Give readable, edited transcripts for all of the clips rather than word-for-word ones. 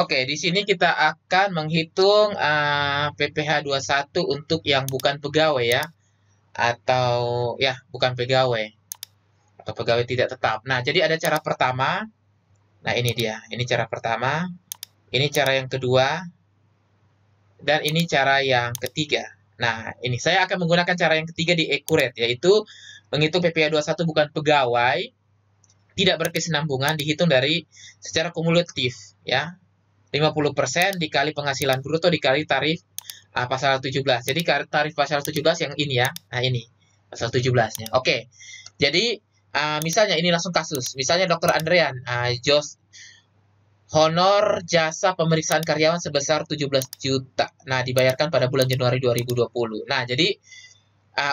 Oke, di sini kita akan menghitung PPh 21 untuk yang bukan pegawai ya, atau ya bukan pegawai atau pegawai tidak tetap. Nah, jadi ada cara pertama. Nah, ini dia. Ini cara pertama. Ini cara yang kedua. Dan ini cara yang ketiga. Nah, ini saya akan menggunakan cara yang ketiga di accurate, yaitu menghitung PPh 21 bukan pegawai, tidak berkesinambungan, dihitung dari secara kumulatif ya. 50% dikali penghasilan bruto dikali tarif pasal 17. Jadi tarif pasal 17 yang ini ya. Nah, ini pasal 17-nya. Oke. Jadi misalnya ini langsung kasus. Misalnya Dr. Andrean, honor jasa pemeriksaan karyawan sebesar 17 juta. Nah, dibayarkan pada bulan Januari 2020. Nah, jadi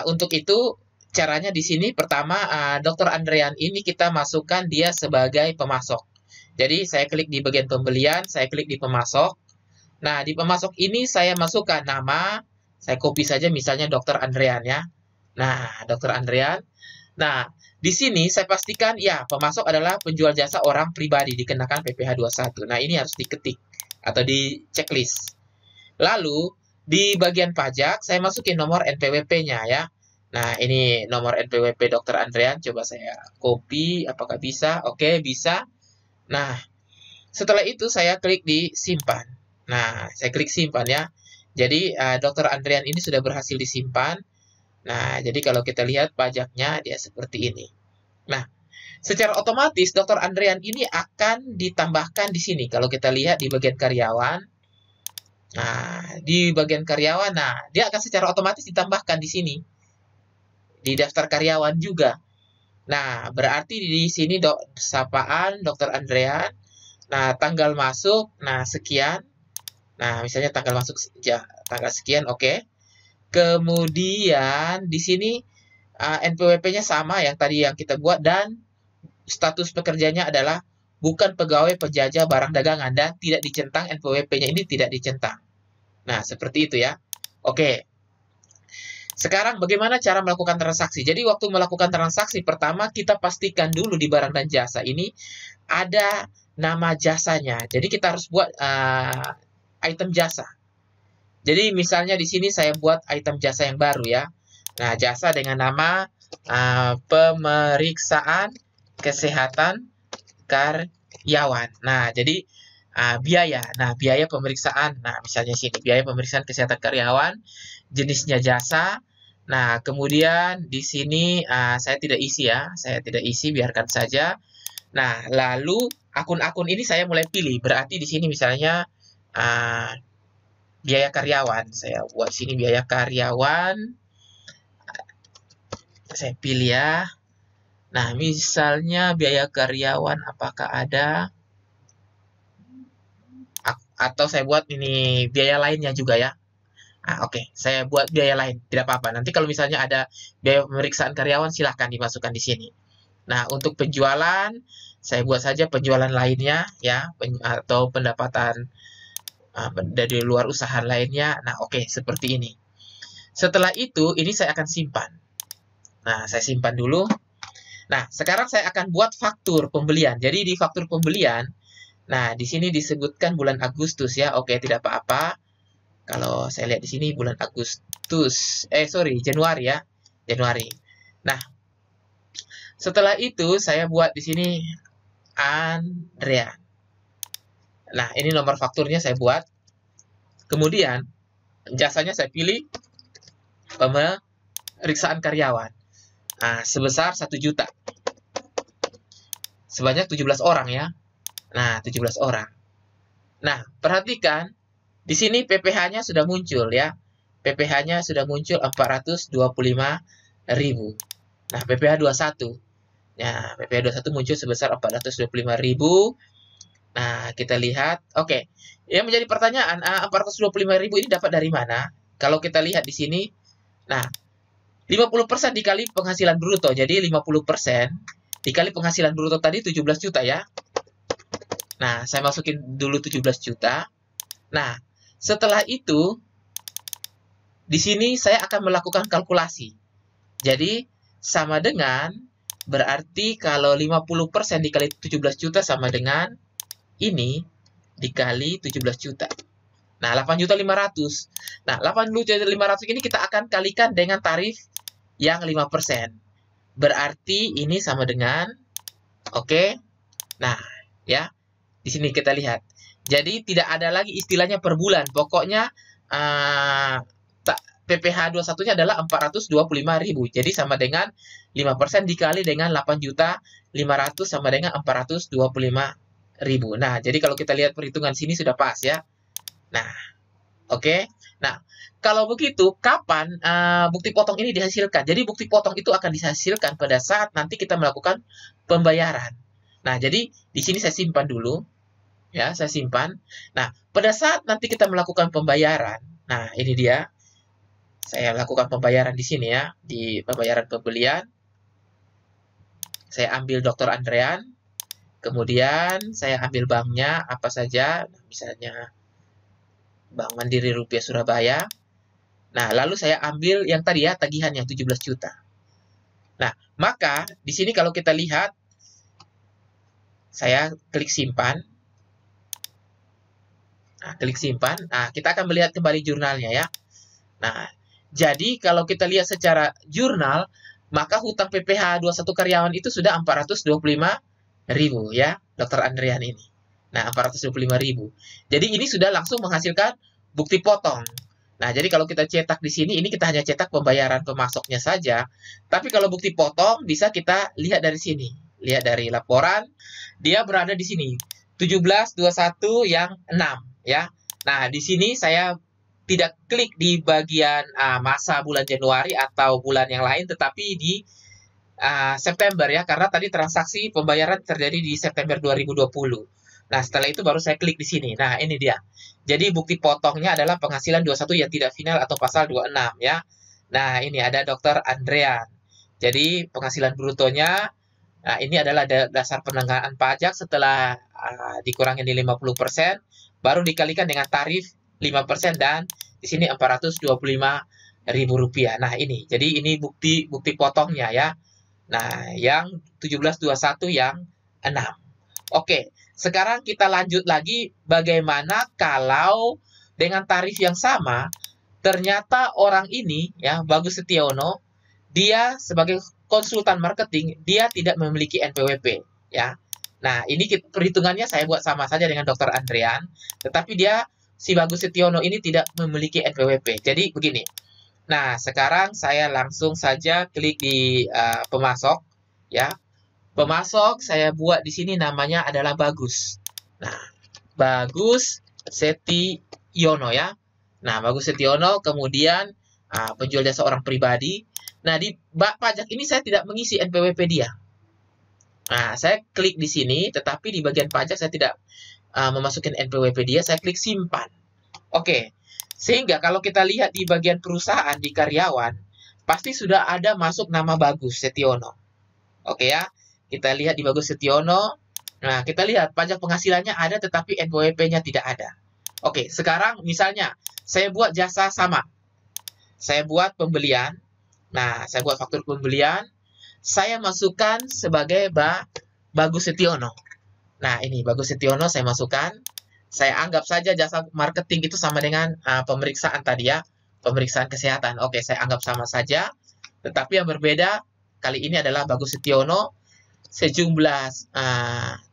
untuk itu caranya di sini pertama Dr. Andrean ini kita masukkan dia sebagai pemasok. Jadi saya klik di bagian pembelian, saya klik di pemasok. Nah, di pemasok ini saya masukkan nama, saya copy saja misalnya Dr. Andrean ya. Nah, Dr. Andrean. Nah, di sini saya pastikan ya, pemasok adalah penjual jasa orang pribadi dikenakan PPh 21. Nah, ini harus diketik atau di checklist. Lalu, di bagian pajak saya masukin nomor NPWP-nya ya. Nah, ini nomor NPWP Dr. Andrean. Coba saya copy, apakah bisa? Oke, bisa. Nah, setelah itu saya klik di simpan. Nah, saya klik simpan ya. Jadi, Dr. Andrean ini sudah berhasil disimpan. Nah, jadi kalau kita lihat pajaknya dia seperti ini. Nah, secara otomatis Dr. Andrean ini akan ditambahkan di sini. Kalau kita lihat di bagian karyawan. Nah, di bagian karyawan, nah, dia akan secara otomatis ditambahkan di sini. Di daftar karyawan juga. Nah, berarti di sini sapaan Dr. Andrean. Nah, tanggal masuk, nah sekian. Nah, misalnya tanggal masuk tanggal sekian, oke. Kemudian di sini NPWP-nya sama yang tadi yang kita buat dan status pekerjanya adalah bukan pegawai penjajah barang dagangan dan tidak dicentang NPWP-nya ini tidak dicentang. Nah, seperti itu ya. Oke. Sekarang bagaimana cara melakukan transaksi? Jadi waktu melakukan transaksi pertama kita pastikan dulu di barang dan jasa ini ada nama jasanya. Jadi kita harus buat item jasa. Jadi misalnya di sini saya buat item jasa yang baru ya. Nah, jasa dengan nama pemeriksaan kesehatan karyawan. Nah, jadi biaya. Nah, biaya pemeriksaan. Nah, misalnya sini biaya pemeriksaan kesehatan karyawan, jenisnya jasa. Nah, kemudian di sini saya tidak isi ya. Saya tidak isi, biarkan saja. Nah, lalu akun-akun ini saya mulai pilih. Berarti di sini misalnya biaya karyawan. Saya buat sini biaya karyawan. Saya pilih ya. Nah, misalnya biaya karyawan apakah ada? Atau saya buat ini biaya lainnya juga ya. Oke, saya buat biaya lain, tidak apa-apa. Nanti kalau misalnya ada biaya pemeriksaan karyawan, silahkan dimasukkan di sini. Nah, untuk penjualan, saya buat saja penjualan lainnya, ya, atau pendapatan dari luar usaha lainnya. Nah, oke, seperti ini. Setelah itu, ini saya akan simpan. Nah, saya simpan dulu. Nah, sekarang saya akan buat faktur pembelian. Jadi, di faktur pembelian, nah, di sini disebutkan bulan Agustus ya. Oke, tidak apa-apa. Kalau saya lihat di sini bulan Agustus, Januari ya, Januari. Nah, setelah itu saya buat di sini Andrea. Nah, ini nomor fakturnya saya buat. Kemudian jasanya saya pilih pemeriksaan karyawan. Nah, sebesar 1 juta. Sebanyak 17 orang ya. Nah, 17 orang. Nah, perhatikan di sini PPh-nya sudah muncul ya. PPh-nya sudah muncul 425.000. Nah, PPh 21. Nah, PPh 21 muncul sebesar 425.000. Nah, kita lihat. Oke. Yang menjadi pertanyaan, 425.000 ini dapat dari mana? Kalau kita lihat di sini. Nah, 50% dikali penghasilan bruto. Jadi 50% dikali penghasilan bruto tadi 17 juta ya. Nah, saya masukin dulu 17 juta. Nah, setelah itu, di sini saya akan melakukan kalkulasi. Jadi, sama dengan, berarti kalau 50% dikali 17 juta sama dengan ini, dikali 17 juta. Nah, 8.500.000. Nah, 8.500.000 ini kita akan kalikan dengan tarif yang 5%. Berarti ini sama dengan, oke. Nah, ya. Di sini kita lihat. Jadi tidak ada lagi istilahnya per bulan. Pokoknya PPh 21-nya adalah 425.000. Jadi sama dengan 5% dikali dengan 8.500.000 sama dengan 425.000. Nah, jadi kalau kita lihat perhitungan sini sudah pas ya. Nah, oke. Nah, kalau begitu kapan bukti potong ini dihasilkan? Jadi bukti potong itu akan dihasilkan pada saat nanti kita melakukan pembayaran. Nah, jadi di sini saya simpan dulu. Ya, saya simpan. Nah, pada saat nanti kita melakukan pembayaran, nah ini dia. Saya lakukan pembayaran di sini ya, di pembayaran pembelian. Saya ambil Dr. Andrean, kemudian saya ambil banknya apa saja, misalnya Bank Mandiri Rupiah Surabaya. Nah, lalu saya ambil yang tadi ya, tagihan yang 17 juta. Nah, maka di sini kalau kita lihat, saya klik simpan. Nah, klik simpan. Nah, kita akan melihat kembali jurnalnya ya. Nah, jadi kalau kita lihat secara jurnal, maka hutang PPh 21 karyawan itu sudah 425.000 ya, Dr. Andrean ini. Nah, 425.000. Jadi ini sudah langsung menghasilkan bukti potong. Nah, jadi kalau kita cetak di sini, ini kita hanya cetak pembayaran pemasoknya saja. Tapi kalau bukti potong bisa kita lihat dari sini. Lihat dari laporan, dia berada di sini. 17.21 yang 6 ya. Nah, di sini saya tidak klik di bagian masa bulan Januari atau bulan yang lain, tetapi di September ya, karena tadi transaksi pembayaran terjadi di September 2020. Nah, setelah itu baru saya klik di sini. Nah, ini dia. Jadi bukti potongnya adalah penghasilan 21 yang tidak final atau pasal 26 ya. Nah, ini ada Dr. Andrean. Jadi penghasilan brutonya, nah ini adalah dasar penanggalan pajak setelah dikurangi di 50%, baru dikalikan dengan tarif 5% dan di sini Rp425.000. Nah, ini. Jadi ini bukti potongnya ya. Nah, yang 17.21 yang 6. Oke, sekarang kita lanjut lagi bagaimana kalau dengan tarif yang sama ternyata orang ini ya, Bagus Setiono, dia sebagai konsultan marketing, dia tidak memiliki NPWP ya. Nah, ini perhitungannya saya buat sama saja dengan Dr. Andrean, tetapi si Bagus Setiono ini tidak memiliki NPWP. Jadi begini. Nah, sekarang saya langsung saja klik di pemasok ya. Pemasok saya buat di sini namanya adalah Bagus. Nah, Bagus Setiono ya. Nah, Bagus Setiono, kemudian penjual jasa orang pribadi. Nah, di pajak ini saya tidak mengisi NPWP dia. Nah, saya klik di sini, tetapi di bagian pajak saya tidak memasukkan NPWP dia, saya klik simpan. Oke, sehingga kalau kita lihat di bagian perusahaan, di karyawan, pasti sudah ada masuk nama Bagus Setiono. Oke ya, kita lihat di Bagus Setiono. Nah, kita lihat pajak penghasilannya ada, tetapi NPWP-nya tidak ada. Oke, sekarang misalnya saya buat jasa sama. Saya buat pembelian. Nah, saya buat faktur pembelian. Saya masukkan sebagai Bagus Setiono. Nah, ini Bagus Setiono saya masukkan. Saya anggap saja jasa marketing itu sama dengan pemeriksaan tadi ya. Pemeriksaan kesehatan. Oke, saya anggap sama saja. Tetapi yang berbeda kali ini adalah Bagus Setiono sejumlah 1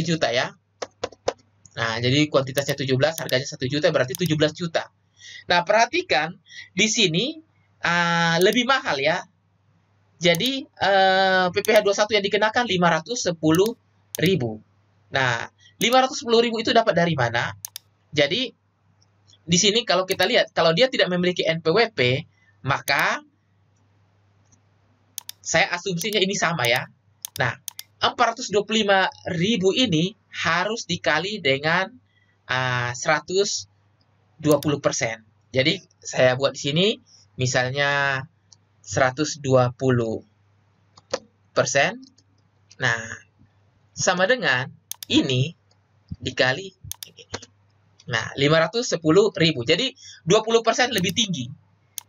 juta ya. Nah, jadi kuantitasnya 17, harganya 1 juta, berarti 17 juta. Nah, perhatikan di sini lebih mahal ya. Jadi PPh 21 yang dikenakan 510.000. Nah, 510.000 itu dapat dari mana? Jadi di sini kalau kita lihat, kalau dia tidak memiliki NPWP, maka saya asumsinya ini sama ya. Nah, 425.000 ini harus dikali dengan 120%. Jadi saya buat di sini misalnya 120%. Nah, sama dengan ini dikali ini. Nah, 510.000. Jadi 20% lebih tinggi.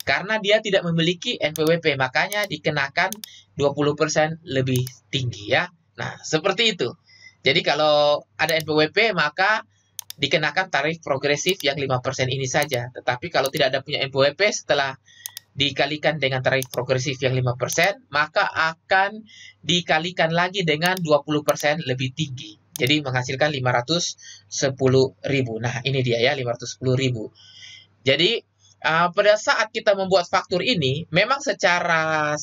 Karena dia tidak memiliki NPWP, makanya dikenakan 20% lebih tinggi ya. Nah, seperti itu. Jadi kalau ada NPWP maka dikenakan tarif progresif yang 5% ini saja. Tetapi kalau tidak ada punya NPWP setelah dikalikan dengan tarif progresif yang 5%, maka akan dikalikan lagi dengan 20% lebih tinggi. Jadi menghasilkan 510.000. Nah, ini dia ya, 510.000. Jadi pada saat kita membuat faktur ini, memang secara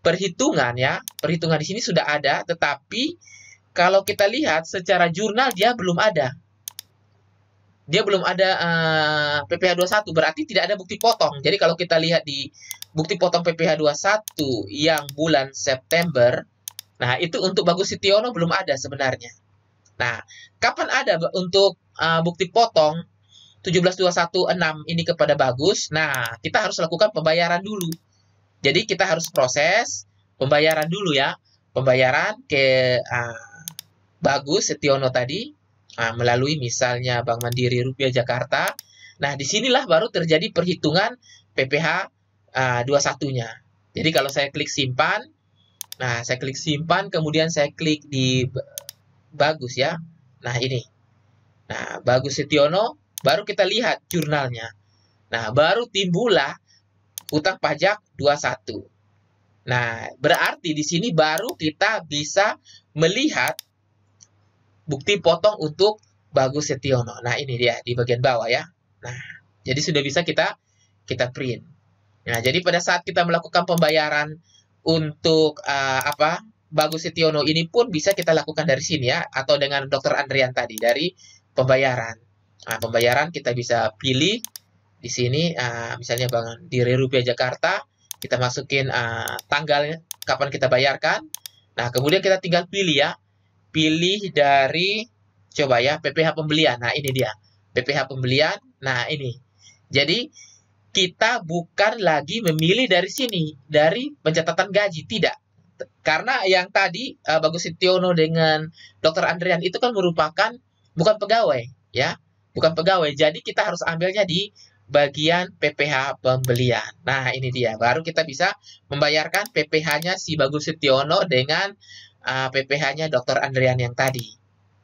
perhitungan ya, perhitungan di sini sudah ada, tetapi kalau kita lihat secara jurnal dia belum ada. Dia belum ada PPh 21, berarti tidak ada bukti potong. Jadi kalau kita lihat di bukti potong PPh 21 yang bulan September, nah itu untuk Bagus Setiono belum ada sebenarnya. Nah, kapan ada untuk bukti potong 17.216 ini kepada Bagus? Nah, kita harus lakukan pembayaran dulu. Jadi kita harus proses pembayaran dulu ya. Pembayaran ke Bagus Setiono tadi melalui misalnya Bank Mandiri Rupiah Jakarta. Nah, disinilah baru terjadi perhitungan PPh 21-nya. Jadi kalau saya klik simpan, nah saya klik simpan, kemudian saya klik di Bagus ya. Nah, ini. Nah, Bagus Setiono, baru kita lihat jurnalnya. Nah, baru timbullah hutang pajak 21. Nah, berarti di sini baru kita bisa melihat bukti potong untuk Bagus Setiono. Nah, ini dia di bagian bawah ya. Nah, jadi sudah bisa kita print. Nah, jadi pada saat kita melakukan pembayaran untuk Bagus Setiono ini pun bisa kita lakukan dari sini ya, atau dengan Dr. Andrian tadi dari pembayaran. Nah, pembayaran kita bisa pilih di sini, misalnya Bank Mandiri Rupiah Jakarta, kita masukin tanggalnya kapan kita bayarkan. Nah, kemudian kita tinggal pilih ya, pilih dari coba ya PPh pembelian. Nah, ini dia PPh pembelian. Nah, ini. Jadi kita bukan lagi memilih dari sini, dari pencatatan gaji, tidak. Karena yang tadi Bagus Setiono dengan Dr. Andrian itu kan merupakan bukan pegawai, ya. Bukan pegawai. Jadi kita harus ambilnya di bagian PPh pembelian. Nah, ini dia. Baru kita bisa membayarkan PPh-nya si Bagus Setiono dengan PPh-nya Dr. Andrian yang tadi.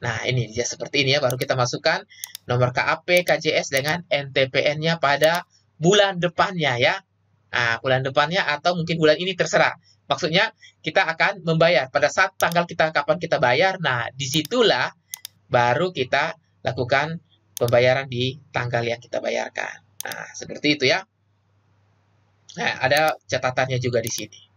Nah, ini dia seperti ini ya. Baru kita masukkan nomor KAP, KJS dengan NTPN-nya pada bulan depannya ya. Nah, bulan depannya atau mungkin bulan ini terserah. Maksudnya kita akan membayar pada saat tanggal kita kapan kita bayar. Nah, disitulah baru kita lakukan pembayaran di tanggal yang kita bayarkan. Nah, seperti itu ya. Nah, ada catatannya juga di sini.